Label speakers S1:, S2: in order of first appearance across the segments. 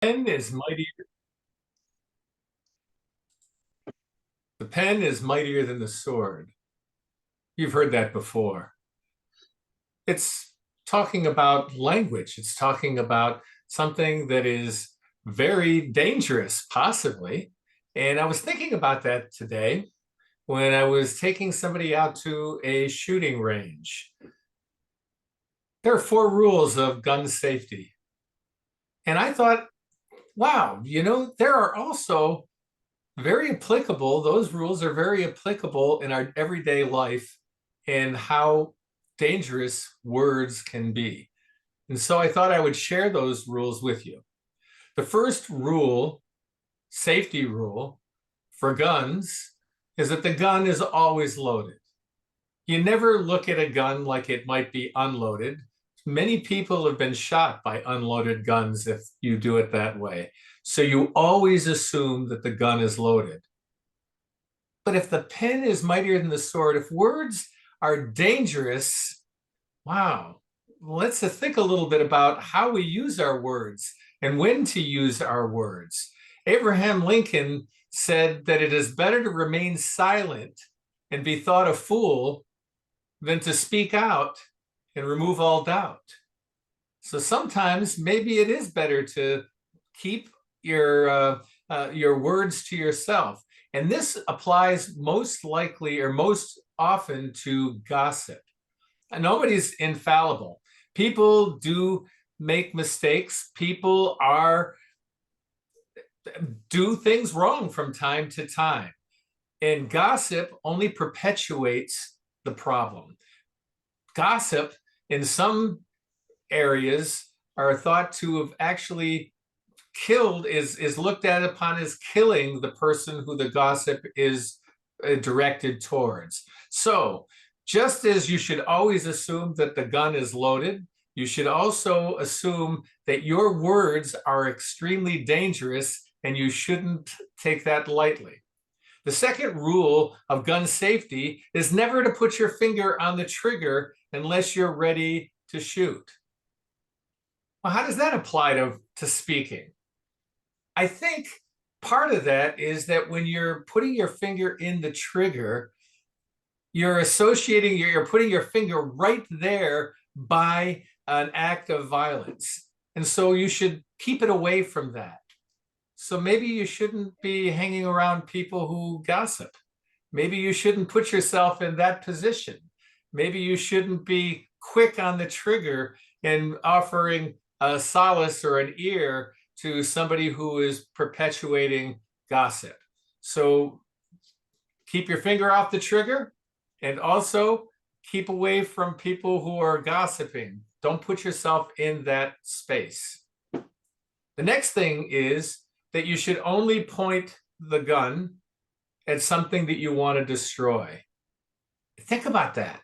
S1: pen is mightier. The pen is mightier than the sword. You've heard that before. It's talking about language. It's talking about something that is very dangerous, possibly. And I was thinking about that today when I was taking somebody out to a shooting range. There are four rules of gun safety. And I thought, wow, there are also very applicable. Those rules are very applicable in our everyday life and how dangerous words can be. And so I thought I would share those rules with you. The first rule, safety rule for guns, is that the gun is always loaded. You never look at a gun like it might be unloaded. Many people have been shot by unloaded guns if you do it that way. So you always assume that the gun is loaded. But if the pen is mightier than the sword, if words are dangerous, wow, let's think a little bit about how we use our words and when to use our words. Abraham Lincoln said that it is better to remain silent and be thought a fool than to speak out and remove all doubt. So sometimes maybe it is better to keep your words to yourself. And this applies most likely or most often to gossip. And nobody's infallible. People do make mistakes. People do things wrong from time to time. And gossip only perpetuates the problem. Gossip in some areas are thought to have actually killed, is looked at upon as killing the person who the gossip is directed towards. So just as you should always assume that the gun is loaded, you should also assume that your words are extremely dangerous and you shouldn't take that lightly. The second rule of gun safety is never to put your finger on the trigger unless you're ready to shoot. Well, how does that apply to speaking? I think part of that is that when you're putting your finger in the trigger, you're putting your finger right there by an act of violence. And so you should keep it away from that. So maybe you shouldn't be hanging around people who gossip. Maybe you shouldn't put yourself in that position. Maybe you shouldn't be quick on the trigger and offering a solace or an ear to somebody who is perpetuating gossip. So keep your finger off the trigger and also keep away from people who are gossiping. Don't put yourself in that space. The next thing is that you should only point the gun at something that you want to destroy. Think about that.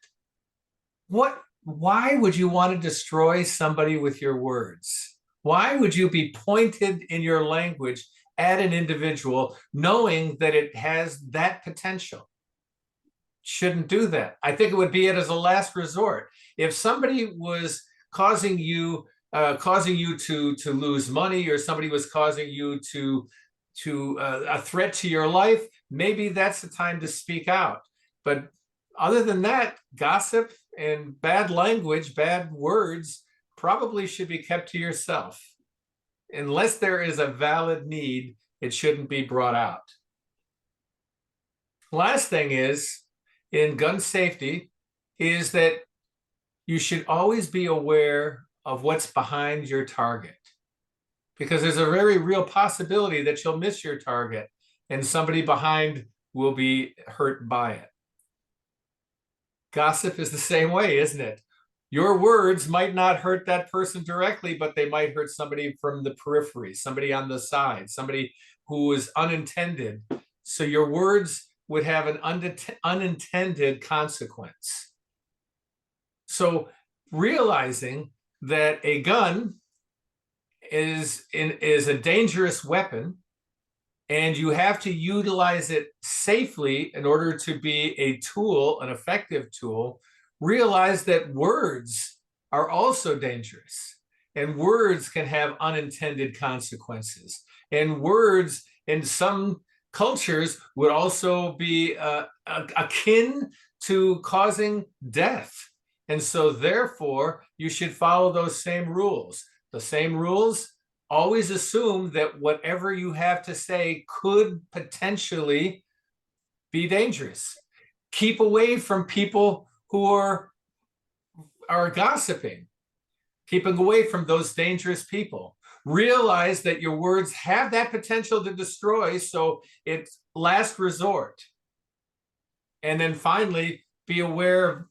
S1: Why would you want to destroy somebody with your words? Why would you be pointed in your language at an individual knowing that it has that potential? Shouldn't do that. I think it would be it as a last resort. If somebody was causing you to lose money, or somebody was causing you to a threat to your life, maybe that's the time to speak out. But other than that, gossip and bad language, bad words, probably should be kept to yourself. Unless there is a valid need, it shouldn't be brought out. Last thing is, in gun safety, is that you should always be aware of what's behind your target, because there's a very real possibility that you'll miss your target and somebody behind will be hurt by it. Gossip is the same way, isn't it? Your words might not hurt that person directly, but they might hurt somebody from the periphery, somebody on the side, somebody who is unintended. So your words would have an unintended consequence. So realizing that a gun is a dangerous weapon and you have to utilize it safely in order to be a tool, an effective tool, realize that words are also dangerous. And words can have unintended consequences. And words in some cultures would also be akin to causing death. And so, therefore, you should follow those same rules. The same rules always assume that whatever you have to say could potentially be dangerous. Keep away from people who are gossiping, keeping away from those dangerous people. Realize that your words have that potential to destroy, so it's last resort. And then finally, be aware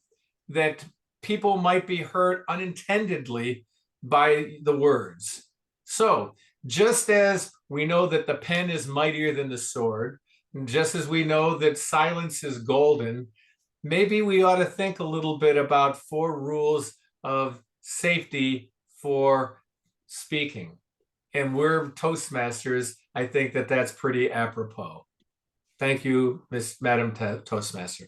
S1: that people might be hurt unintendedly by the words. So, just as we know that the pen is mightier than the sword, just as we know that silence is golden, maybe we ought to think a little bit about 4 rules of safety for speaking. And we're Toastmasters. I think that that's pretty apropos. Thank you, Madam Toastmaster.